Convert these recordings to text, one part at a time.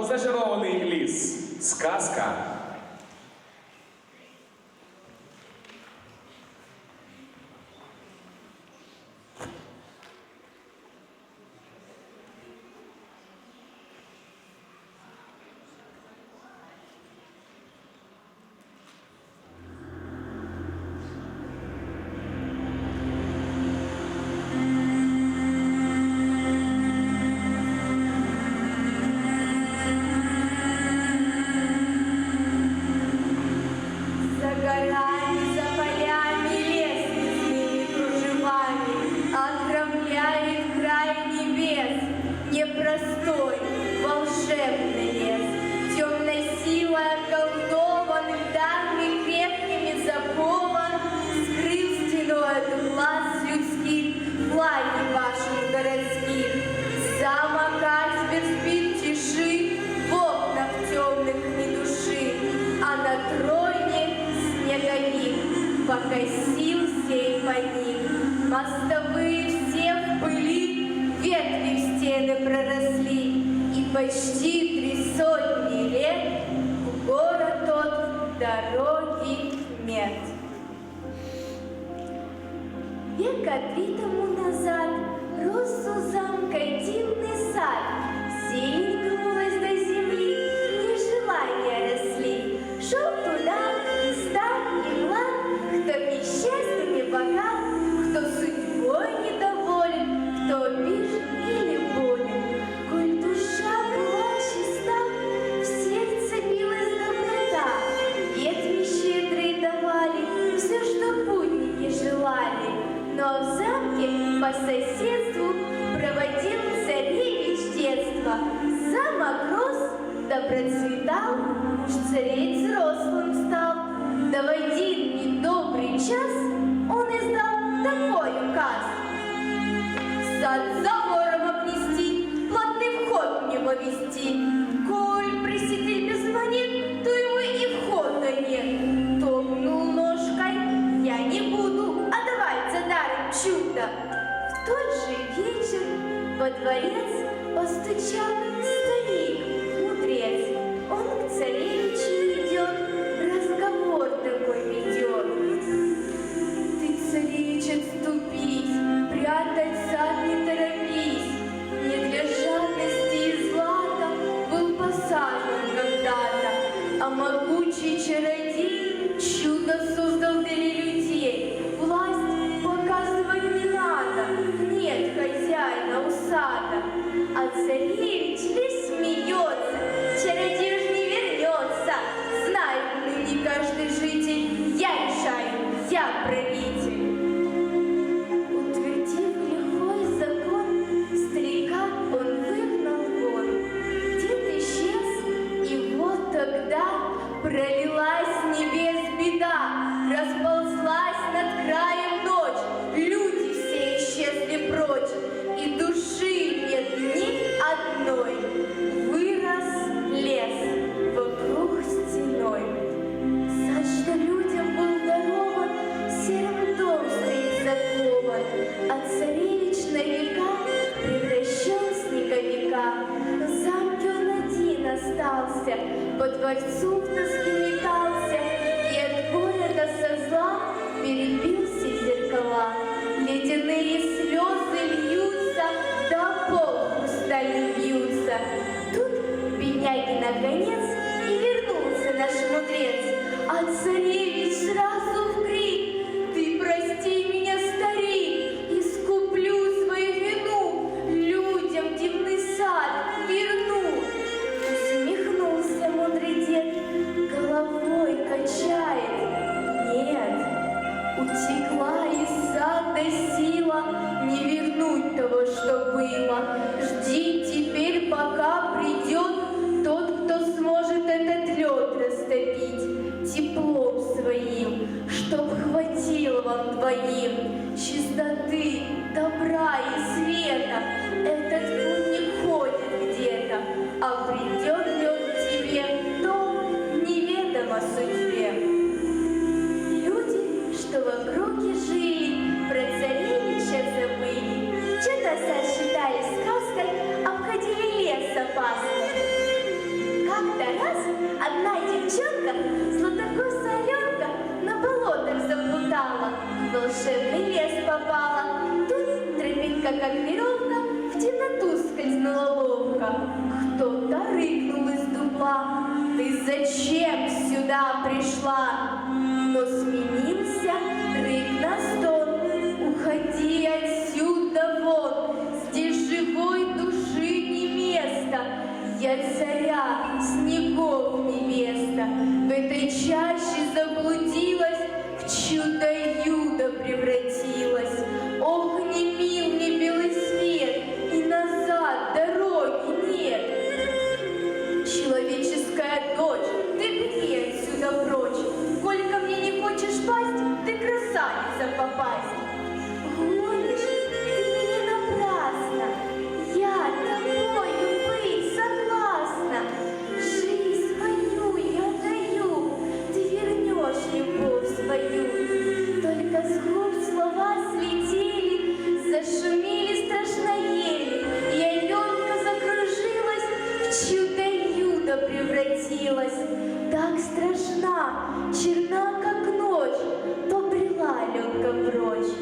зачарований ліс. Сказка. Непростой, волшебный лес, темной силой околдован, дарами крепкими закован, скрыл стеной от глаз людских флаги ваших городских. Замок Альсберг спит в тиши, в окнах темных ни души, а на троне снеговик покосился и паник. Мостовые все в пыли, ветви в стены проросли, и почти 3 сотни лет в город тот дороги нет. Века 3 тому назад рос у замка дивный сад, зелень гнулась до земли, и желания росли. Шел туда и стар, и млад, кто несчастен и богат, кто судьбой недоволен, кто обижен или болен. Коль душа была чиста, в сердце билась доброта, ветви щедрые давали все, что путники желали. Но в замке по соседству проводил царевич детство. Замок рос, да процветал, уж царевич взрослым стал. Да в один недобрый час он издал такой указ: сад забором обнести, платный вход в него вести. Коль проситель без монет, то ему и входа нет. Топнул ножкой: я не буду отдавать за даром чудо. В тот же вечер во дворец постучал старик, мудрец. Он к царевичу идет, разговор такой ведет: ты, царевич, отступись, прятать сад не торопись. Не для жадности и злата был посажен когда-то, а могучий чародей чудо создал для людей. Власть показывать не надо, нет хозяина у сада. А царевич весь смеется, чародей ж не вернется. Знает ныне каждый житель, я решаю, я правитель. Утвердив лихой закон, старика он выгнал вон. Дед исчез, и вот тогда пролилась с небес беда, расползлась над краем ночь, люди все исчезли прочь, и души нет ни одной. Вырос лес вокруг стеной. Сад, что людям был дарован, серым дом стоит закован, а царевич на века превращен в снеговика. В замке он один остался, по дворцу в тоске метался, и от горя до со зла перебил все зеркала. Ледяные слезы льются, да пол хрустальный бьются. Тут бедняги наконец и вернулся наш мудрец, а царевич сразу в крик: ты прости меня, старик, искуплю свою вину, людям дивный сад верну. Усмехнулся мудрый дед, головой качает: нет, утекла из сада сила, не вернуть того, что было. Жди теперь, пока придет тот, кто сможет этот лед растопить, теплом пришла, но сменился рык на стон. Уходи отсюда вон, здесь живой души не место. Я царя снегов невеста, в этой чаще заблудилась, в чудо-юдо превратилась. Ох, не мил мне белый свет, и назад дороги нет. Человеческая дочь, ты беги отсюда прочь, сколько мне не хочешь пасть, ты красавица попасть. Гонишь ты меня напрасно, я тобою быть согласна. Жизнь свою я даю, ты вернешь любовь свою. Только с губ слова слетели, зашумели страшно ели, и Аленка закружилась, в чудо-юдо превратилась. Так страшна, черна, как ночь, побрела Аленка прочь.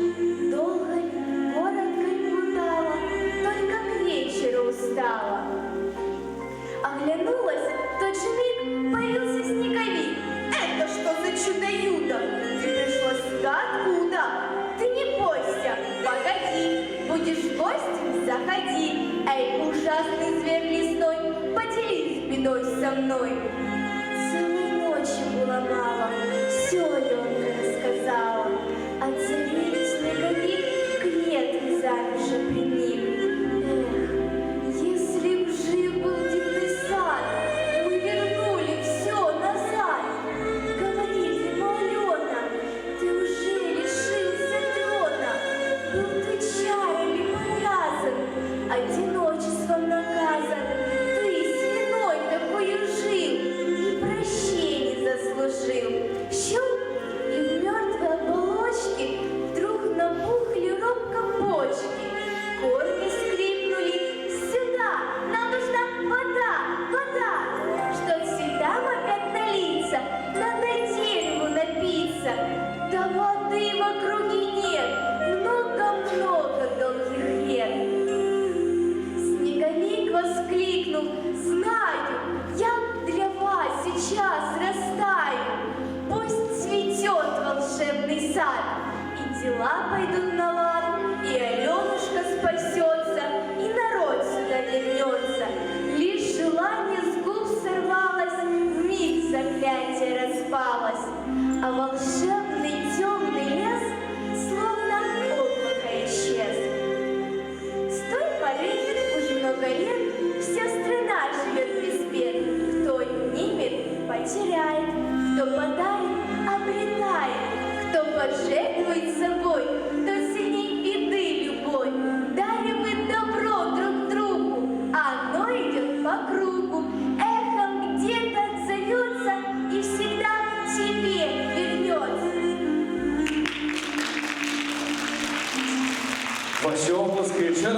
Долго ли, коротко ли плутала, только к вечеру устала. Оглянулась, в тот же миг появился снеговик. Это что за чудо-юдо? Ты пришла сюда откуда? Ты не бойся, погоди, будешь гостем, заходи. Эй, ужасный зверь лесной, поделись бедой со мной. Целой ночи было мало,